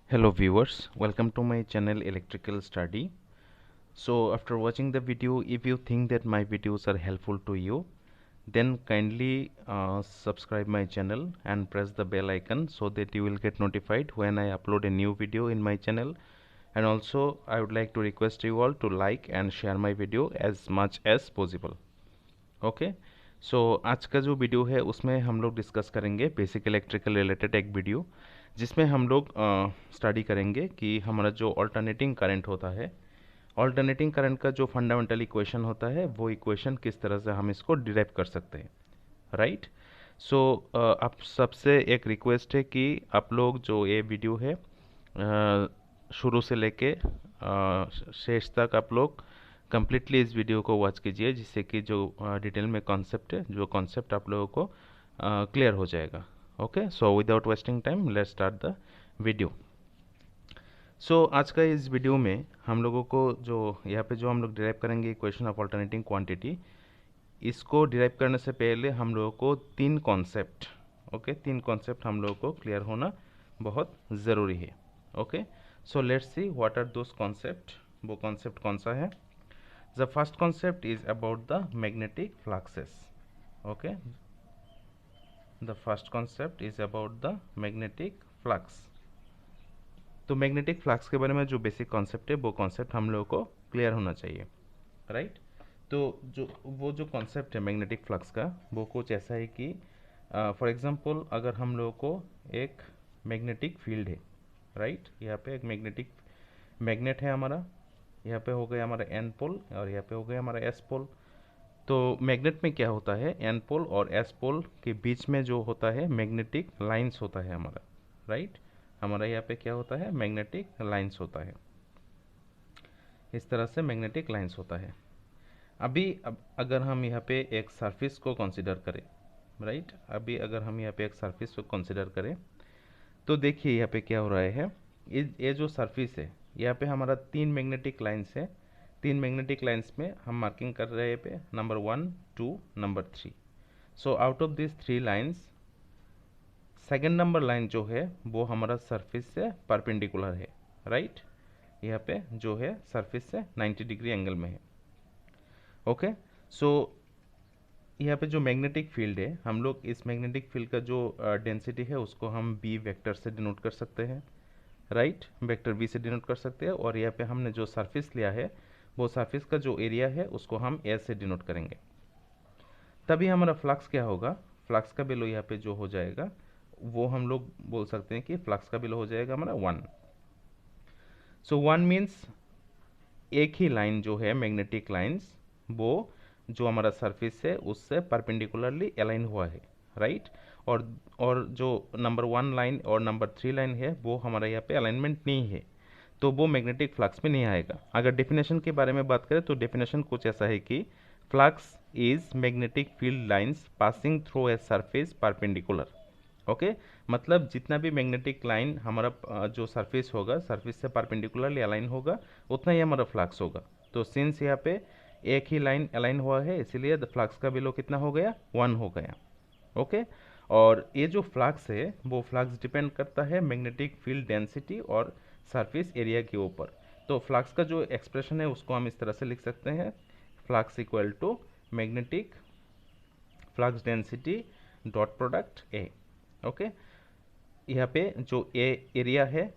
Hello viewers, welcome to my channel Electrical Study. So after watching the video, if you think that my videos are helpful to you, then kindly subscribe my channel and press the bell icon so that you will get notified when I upload a new video in my channel. And also I would like to request you all to like and share my video as much as possible. Okay so आज का जो video है उसमें हम लोग discuss करेंगे basic electrical related एक video जिसमें हम लोग स्टडी करेंगे कि हमारा जो ऑल्टरनेटिंग करंट होता है, ऑल्टरनेटिंग करंट का जो फंडामेंटल इक्वेशन होता है वो इक्वेशन किस तरह से हम इसको डिराइव कर सकते हैं, राइट। सो आप सबसे एक रिक्वेस्ट है कि आप लोग जो ये वीडियो है शुरू से लेके शेष तक आप लोग कम्प्लीटली इस वीडियो को वॉच कीजिए, जिससे कि जो डिटेल में कॉन्सेप्ट है, जो कॉन्सेप्ट आप लोगों को क्लियर हो जाएगा। Okay, so without wasting time let's start the video. So आज का इस वीडियो में हम लोगों को जो यहाँ पे जो हम लोग डिराइव करेंगे इक्वेशन ऑफ अल्टरनेटिंग क्वांटिटी, इसको डिराइव करने से पहले हम लोगों को तीन कॉन्सेप्ट तीन कॉन्सेप्ट हम लोगों को क्लियर होना बहुत ज़रूरी है। Okay, so let's see what are those concept. वो कॉन्सेप्ट कौन सा है? The first concept is about the magnetic fluxes. Okay, the first concept is about the magnetic flux. तो मैग्नेटिक फ्लक्स के बारे में जो बेसिक कॉन्सेप्ट है वो कॉन्सेप्ट हम लोगों को क्लियर होना चाहिए, राइट। तो जो कॉन्सेप्ट है मैग्नेटिक फ्लक्स का वो कुछ ऐसा है कि फॉर एग्जांपल अगर हम लोगों को एक मैग्नेटिक फील्ड है, राइट, यहाँ पे एक मैग्नेट है हमारा, यहाँ पे हो गया हमारा एन पोल और यहाँ पे हो गया हमारा एस पोल। तो मैग्नेट में क्या होता है, एन पोल और एस पोल के बीच में जो होता है मैग्नेटिक लाइंस होता है हमारा, राइट। हमारा यहाँ पे क्या होता है, मैग्नेटिक लाइंस होता है, इस तरह से मैग्नेटिक लाइंस होता है। अब अगर हम यहाँ पे एक सरफेस को कंसिडर करें, राइट, अभी अगर हम यहाँ पे एक सरफेस को कंसिडर करें तो देखिए यहाँ पे क्या हो रहा है, ये जो सरफेस है यहाँ पे हमारा तीन मैग्नेटिक लाइंस है। तीन मैग्नेटिक लाइंस में हम मार्किंग कर रहे हैं पे number 1, 2, number 3। So out of this 3 lines second number line जो है वो हमारा सरफेस से परपेंडिकुलर है, राइट। यहाँ पे जो है सरफेस से 90 डिग्री एंगल में है। ओके, सो यहाँ पे जो मैग्नेटिक फील्ड है, हम लोग इस मैग्नेटिक फील्ड का जो डेंसिटी है उसको हम बी वेक्टर से डिनोट कर सकते हैं, राइट, वेक्टर बी से डिनोट कर सकते हैं। और यहाँ पे हमने जो सरफेस लिया है वो सरफेस का जो एरिया है उसको हम ए से डिनोट करेंगे। तभी हमारा फ्लक्स क्या होगा, फ्लक्स का वैल्यू यहाँ पे जो हो जाएगा वो हम लोग बोल सकते हैं कि फ्लक्स का वैल्यू हो जाएगा हमारा 1। सो 1 मीन्स एक ही लाइन जो है मैग्नेटिक लाइंस वो जो हमारा सरफेस है उससे परपेंडिकुलरली अलाइन हुआ है, राइट। और जो नंबर 1 लाइन और नंबर 3 लाइन है वो हमारा यहाँ पे अलाइनमेंट नहीं है, तो वो मैग्नेटिक फ्लक्स में नहीं आएगा। अगर डेफिनेशन के बारे में बात करें तो डेफिनेशन कुछ ऐसा है कि flux is magnetic field lines passing through a surface perpendicular. Okay, मतलब जितना भी मैग्नेटिक लाइन हमारा जो सरफेस होगा, सरफेस से परपेंडिकुलरली अलाइन होगा, उतना ही हमारा फ्लक्स होगा। तो सिंस यहाँ पे एक ही लाइन अलाइन हुआ है इसीलिए फ्लक्स का वैल्यू कितना हो गया, 1 हो गया। ओके, और ये जो फ्लक्स है वो फ्लक्स डिपेंड करता है मैग्नेटिक फील्ड डेंसिटी और सरफेस एरिया के ऊपर। तो फ्लक्स का जो एक्सप्रेशन है उसको हम इस तरह से लिख सकते हैं, flux equal to magnetic flux density dot product A. Okay, यहाँ पे जो ए एरिया है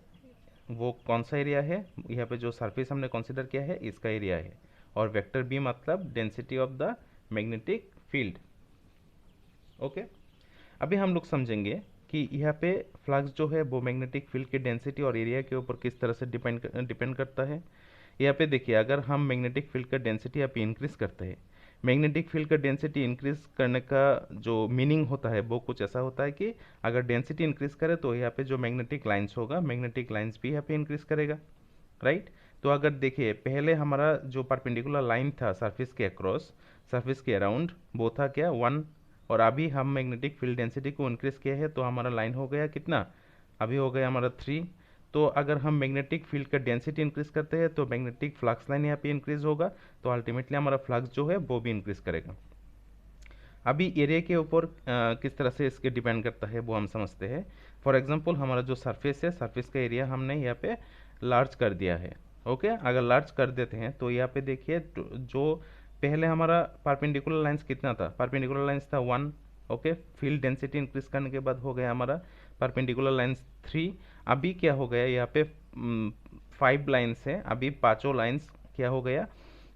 वो कौन सा एरिया है, यहाँ पे जो सरफेस हमने कंसिडर किया है इसका एरिया है, और वेक्टर बी मतलब density of the magnetic field. Okay, अभी हम लोग समझेंगे कि यहाँ पे फ्लक्स जो है वो मैग्नेटिक फील्ड के डेंसिटी और एरिया के ऊपर किस तरह से डिपेंड करता है। यहाँ पे देखिए, अगर हम मैग्नेटिक फील्ड का डेंसिटी यहाँ पे इंक्रीज करते हैं, मैग्नेटिक फील्ड का डेंसिटी इंक्रीज करने का जो मीनिंग होता है वो कुछ ऐसा होता है कि अगर डेंसिटी इंक्रीज करे तो यहाँ पे जो मैग्नेटिक लाइंस होगा, मैग्नेटिक लाइंस भी यहाँ पे इंक्रीज करेगा, राइट। तो अगर देखिए पहले हमारा जो परपेंडिकुलर लाइन था सरफेस के अक्रॉस, सरफेस के अराउंड, वो था क्या, 1। और अभी हम मैग्नेटिक फील्ड डेंसिटी को इंक्रीज किया है तो हमारा लाइन हो गया कितना, अभी हो गया हमारा 3। तो अगर हम मैग्नेटिक फील्ड का डेंसिटी इंक्रीज करते हैं तो मैग्नेटिक फ्लक्स लाइन यहाँ पे इंक्रीज होगा, तो अल्टीमेटली हमारा फ्लक्स जो है वो भी इंक्रीज करेगा। अभी एरिया के ऊपर किस तरह से इसके डिपेंड करता है वो हम समझते हैं। फॉर एग्जांपल हमारा जो सरफेस है, सरफेस का एरिया हमने यहाँ पे लार्ज कर दिया है। ओके, अगर लार्ज कर देते हैं तो यहाँ पे देखिए जो पहले हमारा परपेंडिकुलर लाइंस कितना था, परपेंडिकुलर लाइंस था 1। ओके, फील्ड डेंसिटी इंक्रीज करने के बाद हो गया हमारा परपेंडिकुलर लाइंस 3। अभी क्या हो गया, यहाँ पे 5 लाइंस है, अभी पांचों लाइंस क्या हो गया,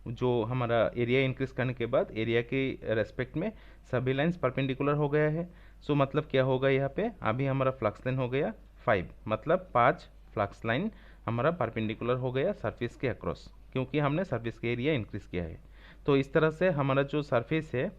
जो हमारा एरिया इंक्रीज करने के बाद एरिया के रेस्पेक्ट में सभी लाइंस परपेंडिकुलर हो गया है। सो मतलब क्या होगा, यहाँ पे अभी हमारा फ्लक्स लाइन हो गया 5, मतलब 5 फ्लक्स लाइन हमारा परपेंडिकुलर हो गया सरफेस के अक्रॉस, क्योंकि हमने सरफेस के एरिया इंक्रीज किया है। तो इस तरह से हमारा जो सरफेस है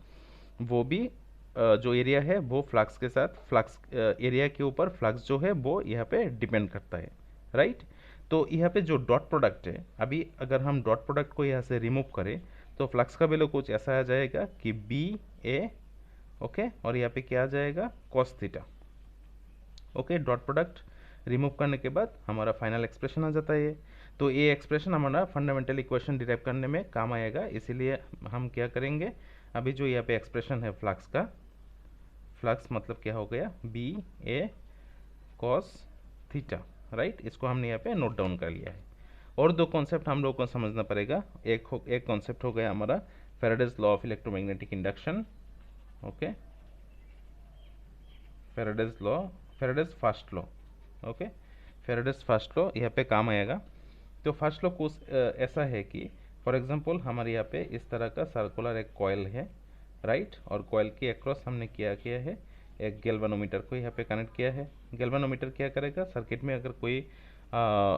वो भी जो एरिया है वो फ्लक्स के साथ, फ्लक्स एरिया के ऊपर फ्लक्स जो है वो यहाँ पे डिपेंड करता है, राइट। तो यहाँ पे जो डॉट प्रोडक्ट है, अभी अगर हम डॉट प्रोडक्ट को यहाँ से रिमूव करें तो फ्लक्स का वैल्यू कुछ ऐसा आ जाएगा कि बी ए, ओके, और यहाँ पे क्या आ जाएगा, cos theta. Okay, dot product remove करने के बाद हमारा फाइनल एक्सप्रेशन आ जाता है। तो ये एक्सप्रेशन हमारा फंडामेंटल इक्वेशन डिराइव करने में काम आएगा, इसीलिए हम क्या करेंगे, अभी जो यहाँ पे एक्सप्रेशन है फ्लक्स का, फ्लक्स मतलब क्या हो गया, बी ए कॉस थीटा, राइट। इसको हमने यहाँ पे नोट डाउन कर लिया है। और दो कॉन्सेप्ट हम लोगों को समझना पड़ेगा। एक कॉन्सेप्ट हो गया हमारा Faraday's law of electromagnetic induction. Okay, Faraday's law, Faraday's first law. Okay, Faraday's first law यहाँ पे काम आएगा। तो फर्स्ट लॉ कुछ ऐसा है कि फॉर एग्जांपल हमारे यहाँ पे इस तरह का सर्कुलर एक कॉइल है, राइट, और कॉइल के अक्रॉस हमने क्या किया है, एक गैल्वेनोमीटर को यहाँ पे कनेक्ट किया है। गैल्वेनोमीटर क्या करेगा, सर्किट में अगर कोई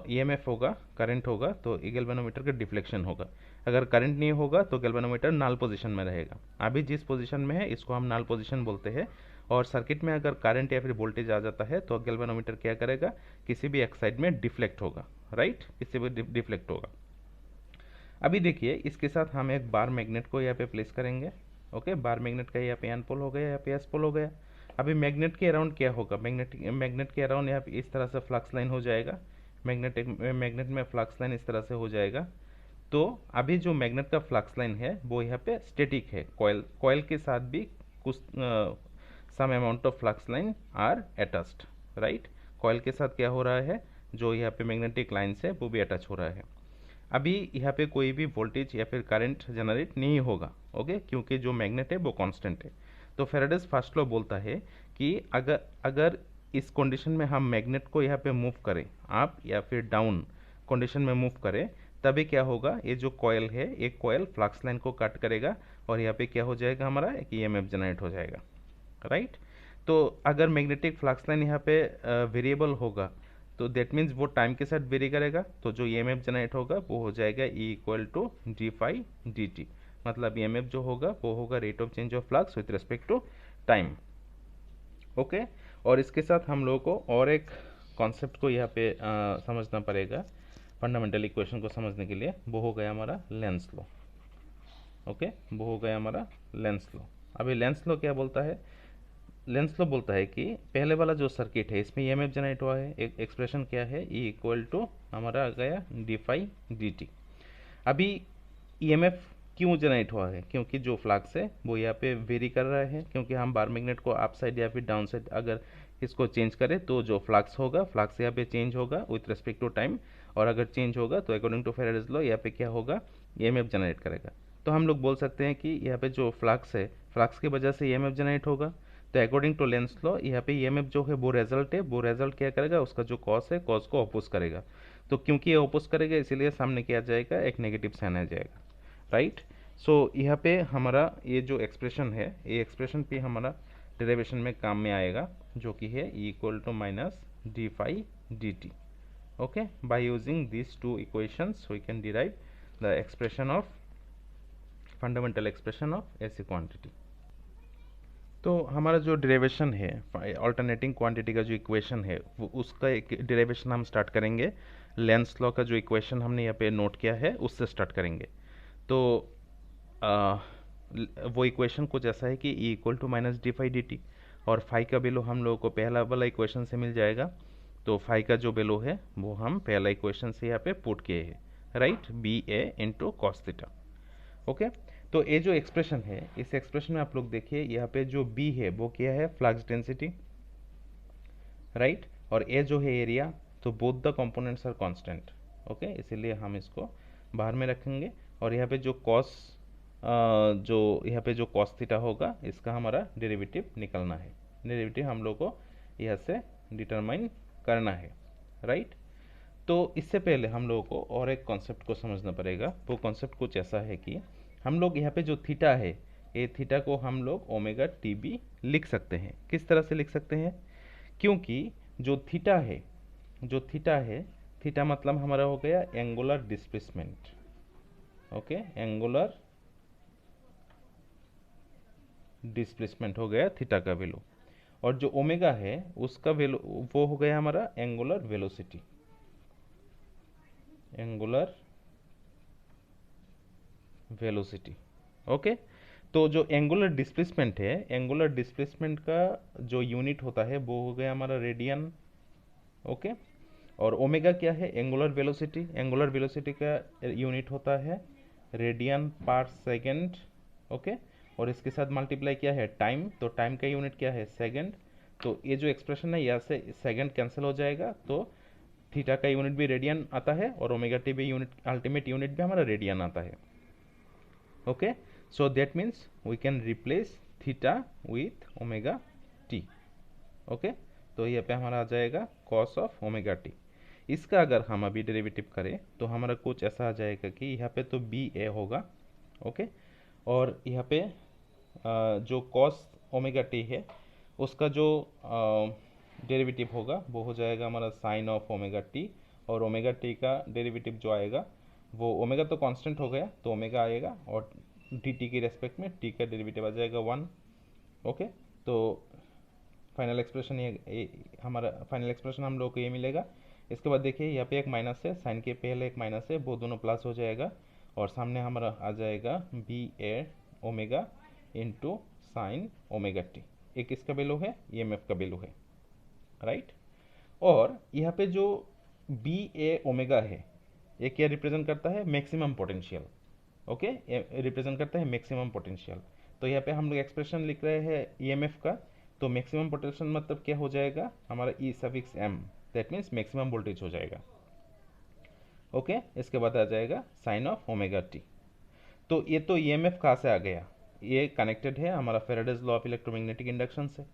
ईएमएफ होगा, करंट होगा, तो गैल्वेनोमीटर का डिफ्लेक्शन होगा। अगर करंट नहीं होगा तो गैल्वेनोमीटर नल पोजीशन में रहेगा। अभी जिस पोजीशन में है इसको हम नल पोजीशन बोलते हैं। और सर्किट में अगर करंट या फिर वोल्टेज आ जाता है तो गैल्वेनोमीटर क्या करेगा, किसी भी एक साइड में डिफ्लेक्ट होगा, राइट, किसी भी डिफ्लेक्ट होगा। अभी देखिए इसके साथ हम एक बार मैग्नेट को यहाँ पे प्लेस करेंगे। ओके, बार मैग्नेट का यहाँ पे एन पोल हो गया, यहाँ पे एस पोल हो गया। अभी मैग्नेट के अराउंड क्या होगा, मैग्नेट के अराउंड यहाँ पे इस तरह से फ्लक्स लाइन हो जाएगा। मैग्नेट में फ्लक्स लाइन इस तरह से हो जाएगा। तो अभी जो मैग्नेट का फ्लक्स लाइन है वो यहाँ पे स्टेटिक है, कॉइल के साथ भी कुछ some amount of flux line are attached, right. Coil के साथ क्या हो रहा है, जो यहाँ पे मैग्नेटिक लाइन्स है वो भी अटैच हो रहा है। अभी यहाँ पे कोई भी वोल्टेज या फिर करंट जनरेट नहीं होगा, ओके, क्योंकि जो मैग्नेट है वो कांस्टेंट है। तो फैराडेज फर्स्ट लॉ बोलता है कि अगर इस कंडीशन में हम मैग्नेट को यहाँ पे मूव करें, अप या फिर डाउन कंडीशन में मूव करें, तभी क्या होगा, ये जो कॉयल है, एक कॉयल फ्लक्स लाइन को कट करेगा और यहाँ पे क्या हो जाएगा, हमारा एक ईएमएफ जनरेट हो जाएगा, राइट। तो अगर मैग्नेटिक फ्लक्स लाइन यहाँ पे वेरिएबल होगा तो दैट मीन्स वो टाइम के साथ वेरी करेगा, तो जो ईएमएफ जनरेट होगा वो हो जाएगा E equal to D phi D T. मतलब ईएमएफ जो होगा वो होगा rate of change of flux with respect to time. Okay, और इसके साथ हम लोगों को और एक कॉन्सेप्ट को यहाँ पे समझना पड़ेगा फंडामेंटल इक्वेशन को समझने के लिए, वो हो गया हमारा लेंस लॉ। ओके, वो हो गया हमारा लेंस लॉ। अभी लेंस लॉ क्या बोलता है, लेंस लॉ बोलता है कि पहले वाला जो सर्किट है इसमें ईएमएफ जनरेट हुआ है, एक एक्सप्रेशन क्या है, ई इक्वल टू हमारा आ गया डी फाई डी टी। अभी ईएमएफ क्यों जनरेट हुआ है, क्योंकि जो फ्लक्स है वो यहाँ पे वेरी कर रहा है, क्योंकि हम बार मैग्नेट को अप साइड या फिर डाउन साइड अगर इसको चेंज करें तो जो फ्लक्स होगा, फ्लक्स यहाँ पे चेंज होगा विथ रिस्पेक्ट टू टाइम, और अगर चेंज होगा तो अकॉर्डिंग टू फैराडेज लॉ यहाँ पे क्या होगा, ईएमएफ जनरेट करेगा। तो हम लोग बोल सकते हैं कि यहाँ पे जो फ्लक्स है, फ्लक्स की वजह से ईएमएफ जनरेट होगा। तो अकॉर्डिंग टू लेंस लॉ यहाँ पे ईएमएफ जो है वो रिजल्ट है, वो रिजल्ट क्या करेगा, उसका जो कॉस है, कॉस को अपोज करेगा। तो क्योंकि ये अपोज करेगा इसीलिए सामने क्या आ जाएगा, एक नेगेटिव साइन आ जाएगा, राइट। सो यहाँ पे हमारा ये जो एक्सप्रेशन है, ये एक्सप्रेशन पे हमारा डेरिवेशन में काम में आएगा, जो कि है E equal to minus D phi D T. Okay, by using this two equations we can derive the expression of fundamental expression of AC quantity. तो हमारा जो डेरिवेशन है अल्टरनेटिंग क्वांटिटी का जो इक्वेशन है वो उसका एक डेरिवेशन हम स्टार्ट करेंगे, लेंस लॉ का जो इक्वेशन हमने यहाँ पे नोट किया है उससे स्टार्ट करेंगे। तो वो इक्वेशन कुछ ऐसा है कि E equal to minus D phi D T, और फाई का वैल्यू हम लोगों को पहला वाला इक्वेशन से मिल जाएगा। तो फाई का जो वैल्यू है वो हम पहला इक्वेशन से यहाँ पे पुट किए हैं, राइट, बी ए इंटू कॉस थीटा। ओके, तो ये जो एक्सप्रेशन है, इस एक्सप्रेशन में आप लोग देखिए यहाँ पे जो बी है वो क्या है, फ्लक्स डेंसिटी, राइट, और ए जो है एरिया। तो both the components are constant, okay, इसीलिए हम इसको बाहर में रखेंगे। और यहाँ पे जो कॉस जो यहाँ पे जो कॉस थीटा होगा, इसका हमारा डेरिवेटिव निकलना है। डेरिवेटिव हम लोग को यहाँ से डिटरमाइन करना है, राइट। तो इससे पहले हम लोगों को और एक कॉन्सेप्ट को समझना पड़ेगा। वो कॉन्सेप्ट कुछ ऐसा है कि हम लोग यहाँ पे जो थीटा है, ये थीटा को हम लोग ओमेगा टी बी लिख सकते हैं। किस तरह से लिख सकते हैं? क्योंकि जो थीटा है, जो थीटा है, थीटा मतलब हमारा हो गया angular displacement, okay, angular displacement हो गया थीटा का वैल्यू। और जो ओमेगा है उसका वैल्यू वो हो गया हमारा angular velocity, angular velocity, okay. तो जो एंगुलर डिस्प्लेसमेंट है, एंगुलर डिस्प्लेसमेंट का जो यूनिट होता है वो हो गया हमारा रेडियन, ओके। और ओमेगा क्या है? एंगुलर वेलोसिटी, एंगुलर वेलोसिटी का यूनिट होता है रेडियन पर सेकेंड, ओके। और इसके साथ मल्टीप्लाई क्या है? टाइम, तो टाइम का यूनिट क्या है? सेकेंड। तो ये जो एक्सप्रेशन है यहाँ से सेकेंड कैंसिल हो जाएगा, तो थीटा का यूनिट भी रेडियन आता है और ओमेगा टी भी यूनिट, अल्टीमेट यूनिट भी हमारा रेडियन आता है, okay. So that means we can replace theta with omega T, okay. तो यहाँ पे हमारा आ जाएगा कॉस ऑफ ओमेगा टी। इसका अगर हम अभी डेरिवेटिव करें तो हमारा कुछ ऐसा आ जाएगा कि यहाँ पे तो बी ए होगा, ओके। और यहाँ पे जो कॉस ओमेगा टी है उसका जो डेरिवेटिव होगा वो हो जाएगा हमारा साइन ऑफ ओमेगा टी। और ओमेगा टी का डेरिवेटिव जो आएगा वो, ओमेगा तो कांस्टेंट हो गया तो ओमेगा आएगा, और डी टी के रेस्पेक्ट में टी का डेरिवेटिव आ जाएगा 1, ओके। तो फाइनल एक्सप्रेशन ये हमारा फाइनल एक्सप्रेशन हम लोग को ये मिलेगा। इसके बाद देखिए यहाँ पे एक माइनस है, साइन के पहले एक माइनस है, वो दोनों प्लस हो जाएगा और सामने हमारा आ जाएगा B A omega into sine omega T. एक इसका वैल्यू है, ई एम एफ का वैल्यू है, राइट। और यहाँ पे जो बी ए ओमेगा है ये क्या रिप्रेजेंट करता है? मैक्सिमम पोटेंशियल, ओके, रिप्रेजेंट करता है मैक्सिमम पोटेंशियल। तो यहाँ पे हम लोग एक्सप्रेशन लिख रहे हैं ईएमएफ का, तो मैक्सिमम पोटेंशियल मतलब क्या हो जाएगा? हमारा E suffix M, that means maximum voltage हो जाएगा, ओके। इसके बाद आ जाएगा साइन ऑफ ओमेगा टी। तो ये तो ईएमएफ कहाँ से आ गया? ये कनेक्टेड है हमारा Faraday's law of electromagnetic induction से,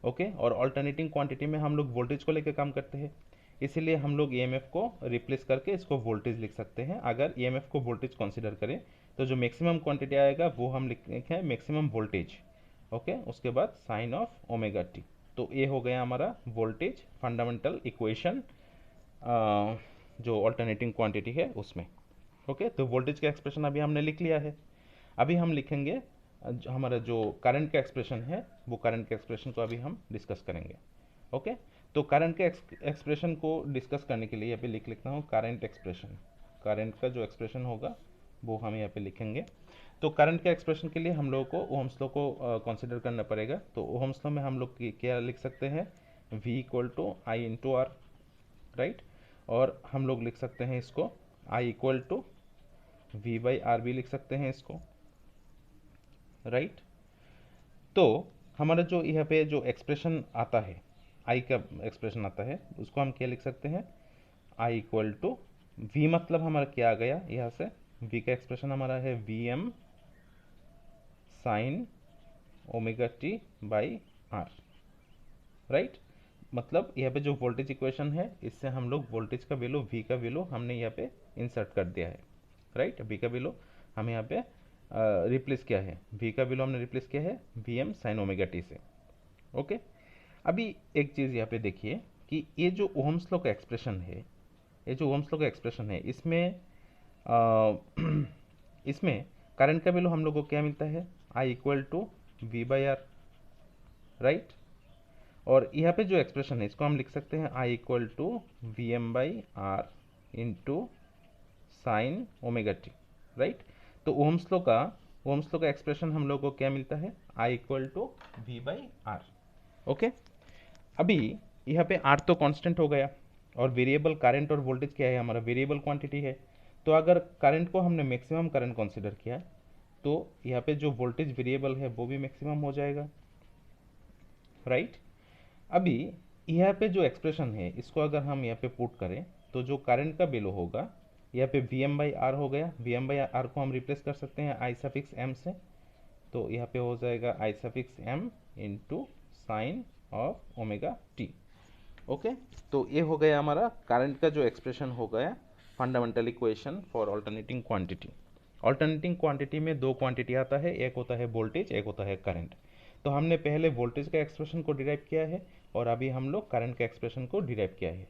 ओके। और अल्टरनेटिंग क्वांटिटी में हम लोग वोल्टेज को लेकर काम करते हैं, इसीलिए हम लोग ईएमएफ को रिप्लेस करके इसको वोल्टेज लिख सकते हैं। अगर ईएमएफ को वोल्टेज कंसीडर करें तो जो मैक्सिमम क्वांटिटी आएगा वो हम लिखेंगे मैक्सिमम वोल्टेज, ओके। उसके बाद साइन ऑफ ओमेगा टी। तो ये हो गया हमारा वोल्टेज फंडामेंटल इक्वेशन जो अल्टरनेटिंग क्वांटिटी है उसमें, ओके। तो वोल्टेज का एक्सप्रेशन अभी हमने लिख लिया है। अभी हम लिखेंगे हमारा जो करंट का एक्सप्रेशन है, वो करंट के एक्सप्रेशन को अभी हम डिस्कस करेंगे, ओके। तो करंट के एक्सप्रेशन को डिस्कस करने के लिए यहाँ पे लिख लेता हूँ करंट एक्सप्रेशन। करंट का जो एक्सप्रेशन होगा वो हम यहाँ पे लिखेंगे। तो करंट के एक्सप्रेशन के लिए हम लोगों को ओहम्स लॉ को कंसिडर करना पड़ेगा। तो ओहम्स लॉ में हम लोग क्या लिख सकते हैं? V equal to I into R, right. और हम लोग लिख सकते हैं इसको I equal to V by R भी लिख सकते हैं इसको, राइट। तो हमारा जो यहाँ पे जो एक्सप्रेशन आता है, I का एक्सप्रेशन आता है, उसको हम क्या लिख सकते हैं? I इक्वल टू V, मतलब हमारा क्या आ गया यहाँ से? V का एक्सप्रेशन हमारा है V M sine omega T by R, right. मतलब यहाँ पे जो वोल्टेज इक्वेशन है इससे हम लोग वोल्टेज का वैल्यू, V का वैल्यू हमने यहाँ पे इंसर्ट कर दिया है, राइट। V का वैल्यू हम यहाँ पे रिप्लेस किया है, V का वैल्यू हमने रिप्लेस किया है V M sine omega T से, ओके। अभी एक चीज़ यहाँ पे देखिए कि ये जो ओहम्स लॉ का एक्सप्रेशन है, ये जो ओहम्स लॉ का एक्सप्रेशन है इसमें इसमें करंट का वैल्यू हम लोग को क्या मिलता है? I equal to V by R, right. और यहाँ पे जो एक्सप्रेशन है इसको हम लिख सकते हैं I equal to V M by R into sine omega T, right. तो ओहम्स लॉ का एक्सप्रेशन हम लोग को क्या मिलता है? I equal to V by R, okay. अभी यहाँ पे R तो कांस्टेंट हो गया और वेरिएबल करंट और वोल्टेज क्या है? हमारा वेरिएबल क्वांटिटी है। तो अगर करंट को हमने मैक्सिमम करंट कंसीडर किया तो यहाँ पे जो वोल्टेज वेरिएबल है वो भी मैक्सिमम हो जाएगा, राइट। अभी यहाँ पे जो एक्सप्रेशन है इसको अगर हम यहाँ पे पुट करें तो जो करंट का वैल्यू होगा यहाँ पे वी एम बाई आर हो गया। वी एम बाई आर को हम रिप्लेस कर सकते हैं आई सफिक्स एम से, तो यहाँ पे हो जाएगा I suffix M into sine of omega T. Okay, तो ये हो गया हमारा करंट का जो एक्सप्रेशन हो गया fundamental equation for alternating quantity. Alternating quantity में दो क्वांटिटी आता है, एक होता है वोल्टेज, एक होता है करंट। तो हमने पहले वोल्टेज का एक्सप्रेशन को डिराइव किया है और अभी हम लोग करंट का एक्सप्रेशन को डिराइव किया है।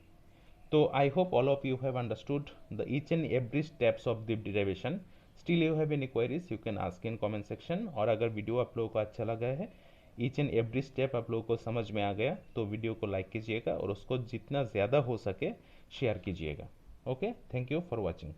तो I hope all of you have understood the each and every steps of the derivation. Still you have any queries you can ask in comment section. और अगर वीडियो आप लोगों को अच्छा लगा है, ईच एंड एवरी स्टेप आप लोगों को समझ में आ गया, तो वीडियो को लाइक कीजिएगा और उसको जितना ज़्यादा हो सके शेयर कीजिएगा। Okay, thank you for watching.